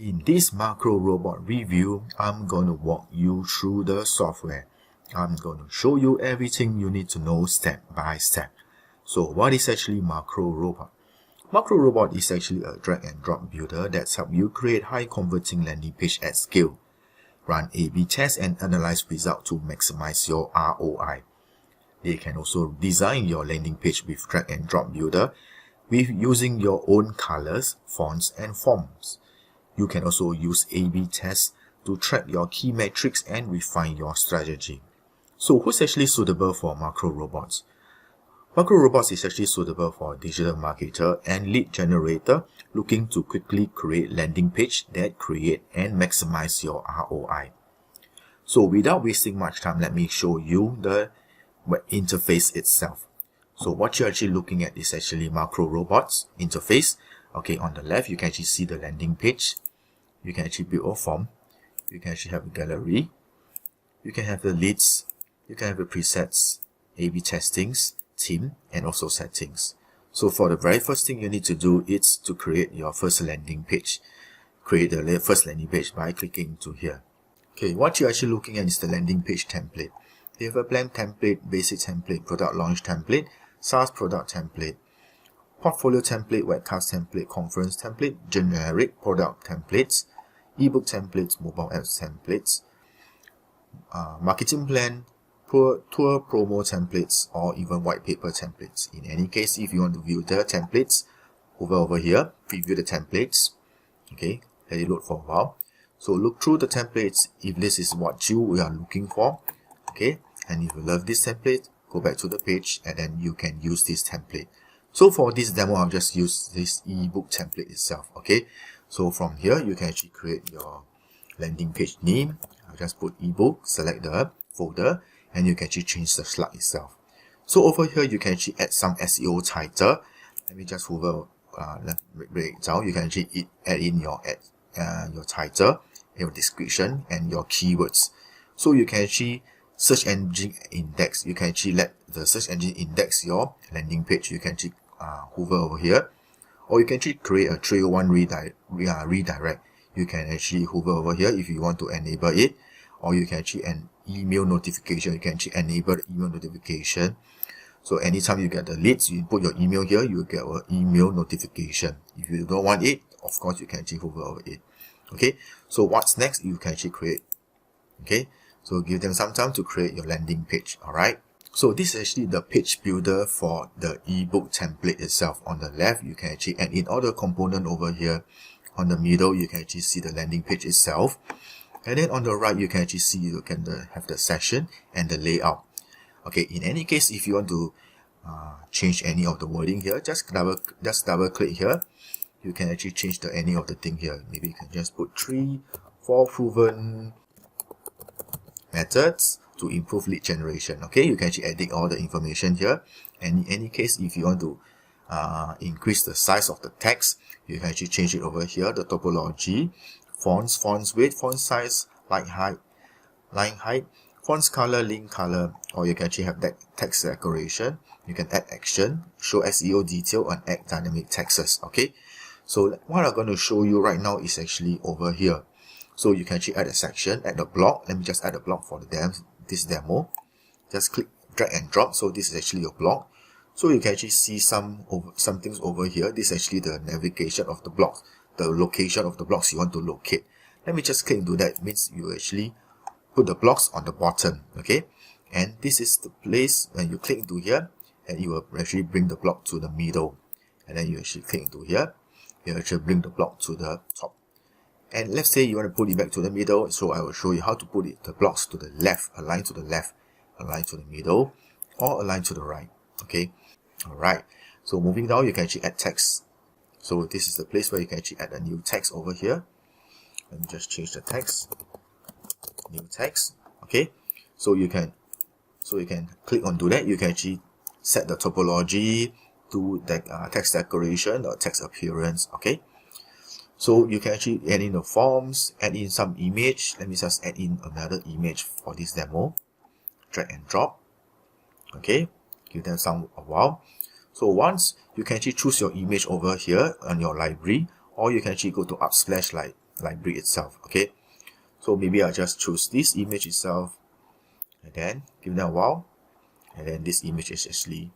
In this Marcom Robot review, I'm going to walk you through the software. I'm going to show you everything you need to know step by step. So what is actually Marcom Robot? Marcom Robot is actually a drag and drop builder that helps you create high converting landing page at scale, run A/B tests and analyze results to maximize your ROI. They can also design your landing page with drag and drop builder with using your own colors, fonts and forms. You can also use A/B tests to track your key metrics and refine your strategy. So who's actually suitable for Marcom Robots? Marcom Robots is actually suitable for a digital marketer and lead generator looking to quickly create landing page that create and maximize your ROI. So without wasting much time, let me show you the web interface itself. So what you're actually looking at is actually Marcom Robots interface. Okay, on the left, you can actually see the landing page. You can actually build a form. You can actually have a gallery. You can have the leads. You can have the presets, A/B testings, theme, and also settings. So for the very first thing you need to do is to create your first landing page. Create the first landing page by clicking to here. Okay, what you're actually looking at is the landing page template. They have a blank template, basic template, product launch template, SaaS product template, portfolio template, webcast template, conference template, generic product templates, ebook templates, mobile apps templates, marketing plan, tour promo templates, or even white paper templates. In any case, if you want to view the templates, over here, preview the templates. Okay, let it load for a while. So look through the templates if this is what you are looking for. Okay, and if you love this template, go back to the page and then you can use this template. So for this demo, I'll just use this ebook template itself. Okay, so from here, you can actually create your landing page name. I'll just put ebook, select the folder, and you can actually change the slide itself. So over here, you can actually add some SEO title. Let me just hover, break it down. You can actually add in your title, your description, and your keywords. So you can actually search engine index. You can actually let the search engine index your landing page. You can actually hover over here, or you can actually create a 301 redirect. You can actually hover over here if you want to enable it, or you can actually an email notification. You can actually enable the email notification. So anytime you get the leads, you put your email here, you will get an email notification. If you don't want it, of course, you can actually hover over it. Okay, so what's next? You can actually create. Okay, so give them some time to create your landing page. All right. So this is actually the page builder for the ebook template itself. On the left, you can actually add in all the component over here. On the middle, you can actually see the landing page itself. And then on the right, you can actually see you can have the section and the layout. Okay, in any case, if you want to change any of the wording here, just double click here. You can actually change any of the thing here. Maybe you can just put 4 proven methods to improve lead generation. Okay, you can actually edit all the information here. And in any case, if you want to increase the size of the text, you can actually change it over here. The topology, fonts weight, font size, line height, fonts color, link color, or you can actually have that text decoration. You can add action, show SEO detail, and add dynamic texts. Okay, so what I'm going to show you right now is actually over here. So you can actually add a section, add a block. Let me just add a block for this demo. Just click drag and drop. So this is actually your block. So you can actually see some things over here. This is actually the navigation of the blocks, the location of the blocks you want to locate. Let me just click into that. It means you actually put the blocks on the bottom. Okay, and this is the place when you click into here, and you will actually bring the block to the middle. And then you actually click into here, you actually bring the block to the top. And let's say you want to put it back to the middle, so I will show you how to put the blocks to the left, align to the left, align to the middle, or align to the right. Okay, alright. So moving down, you can actually add text. So this is the place where you can actually add a new text over here. Let me just change the text. New text. Okay, so you can click onto that. You can actually set the topology to the text decoration or text appearance. Okay. So you can actually add in the forms, add in some image. Let me just add in another image for this demo. Drag and drop. Okay, give them a while. So once you can actually choose your image over here on your library, or you can actually go to Unsplash like library itself. Okay, so maybe I'll just choose this image itself, and then give them a while, and then this image is actually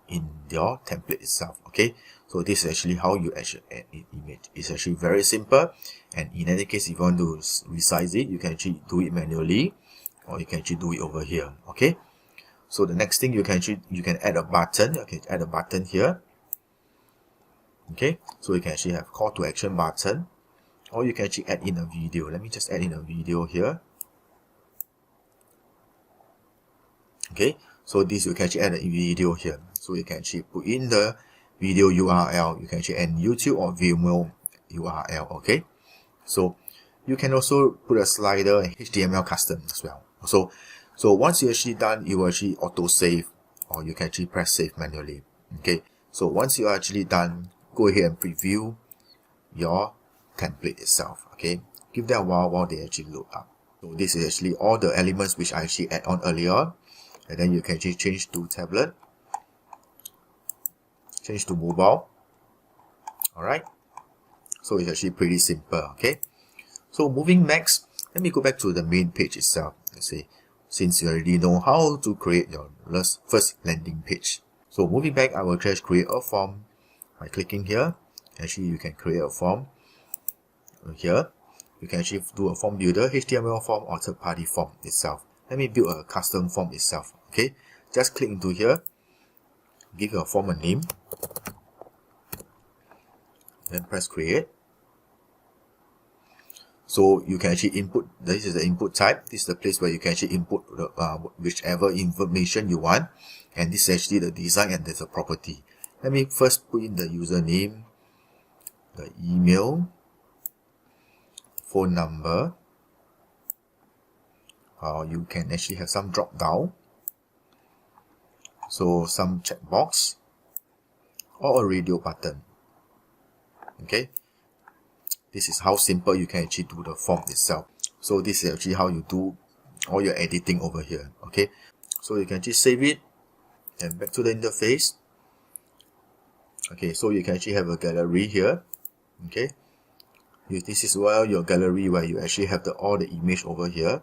in your template itself. Okay, so this is actually how you actually add an image. It's actually very simple, and in any case, if you want to resize it, you can actually do it manually, or you can actually do it over here. Okay, so the next thing you can add a button. Okay, add a button here. Okay, so you can actually have call to action button, or you can actually add in a video. Let me just add in a video here. Okay, so this you can actually add a video here. So you can actually put in the video URL. You can actually add YouTube or Vimeo URL. Okay, so you can also put a slider and HTML custom as well. So once you're actually done, you will actually auto save, or you can actually press save manually. Okay, so once you are actually done, go ahead and preview your template itself. Okay, give them a while they actually load up. So this is actually all the elements which I actually add on earlier, and then you can actually change to tablet, change to mobile. Alright, so it's actually pretty simple. Okay, so moving next, let me go back to the main page itself. Let's say, since you already know how to create your first landing page. So moving back, I will just create a form by clicking here. Actually, you can create a form here. You can actually do a form builder, HTML form, or third-party form itself. Let me build a custom form itself. Okay, just click into here, give your form a name, then press create. So you can actually input, this is the input type, this is the place where you can actually input whichever information you want, and this is actually the design and there's a property. Let me first put in the username, the email, phone number. You can actually have some drop down, so some checkbox, or a radio button. Okay, this is how simple you can actually do the form itself. So this is actually how you do all your editing over here. Okay, so you can just save it and back to the interface. Okay, so you can actually have a gallery here. Okay, this is your gallery where you actually have all the image over here,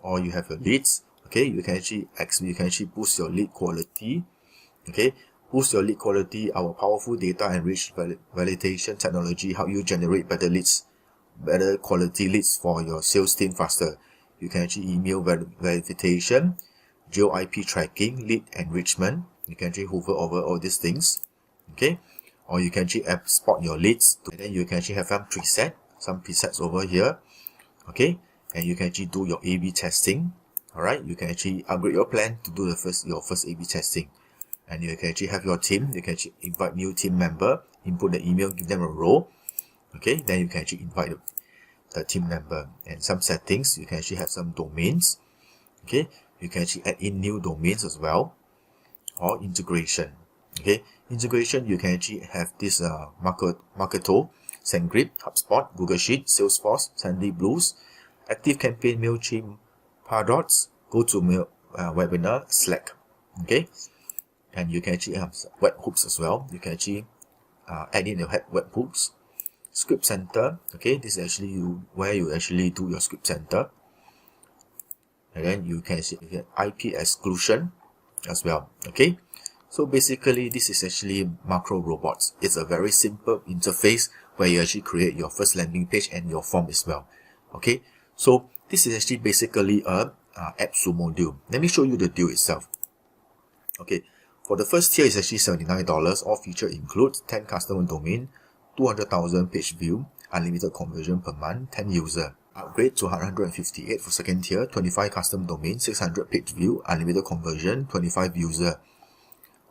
or you have your leads. Okay, you can actually boost your lead quality. Okay, boost your lead quality. Our powerful data and rich validation technology help you generate better leads, better quality leads for your sales team faster. You can actually email verification, geo IP tracking, lead enrichment. You can actually hover over all these things. Okay, or you can actually export your leads, and then you can actually have some presets over here. Okay, and you can actually do your A/B testing. Alright, you can actually upgrade your plan to do your first A/B testing. And you can actually have your team. You can actually invite new team member, input the email, give them a role. Okay, then you can actually invite the team member. And some settings, you can actually have some domains. Okay, you can actually add in new domains as well, or integration. Okay, integration, you can actually have this Marketo, SendGrid, HubSpot, Google Sheets, Salesforce, Sandy Blues, Active Campaign, MailChimp, Pardots, GoToMeeting, Webinar, Slack. Okay, and you can actually have webhooks as well. You can actually add in your webhooks. Script Center. Okay, this is actually where you actually do your Script Center. And then you can see IP exclusion as well. Okay, so basically this is actually Marcom Robots. It's a very simple interface where you actually create your first landing page and your form as well. Okay, so this is actually basically a Appsumo deal. Let me show you the deal itself. Okay, for the first tier is actually $79. All feature includes 10 customer domain, 200,000 page view, unlimited conversion per month, 10 user. Upgrade to 158 for second tier, 25 custom domain, 600 page view, unlimited conversion, 25 user.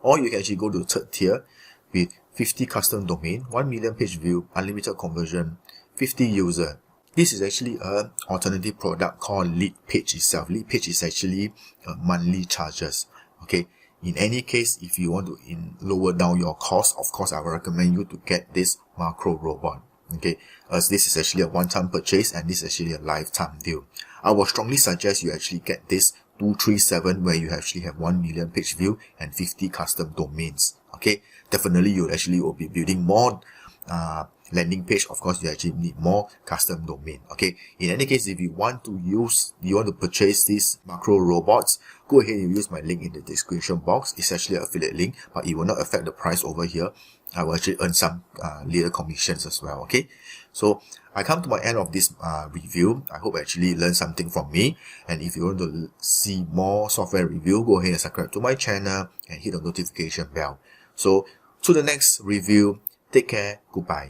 Or you can actually go to the third tier with 50 custom domain, 1 million page view, unlimited conversion, 50 user. This is actually an alternative product called Lead Page itself. Lead Page is actually monthly charges. Okay, in any case, if you want to lower down your cost, of course, I will recommend you to get this Marcom Robot. Okay, as this is actually a one-time purchase and this is actually a lifetime deal. I will strongly suggest you actually get this 237 where you actually have 1 million page view and 50 custom domains. Okay, definitely you actually will be building more landing page, of course you actually need more custom domain. Okay, in any case, if you want to purchase these macro robots, go ahead and use my link in the description box. It's actually an affiliate link, but it will not affect the price over here. I will actually earn some little commissions as well. Okay, so I come to my end of this review. I hope you actually learned something from me, and if you want to see more software review, go ahead and subscribe to my channel and hit the notification bell. So to the next review, take care, goodbye.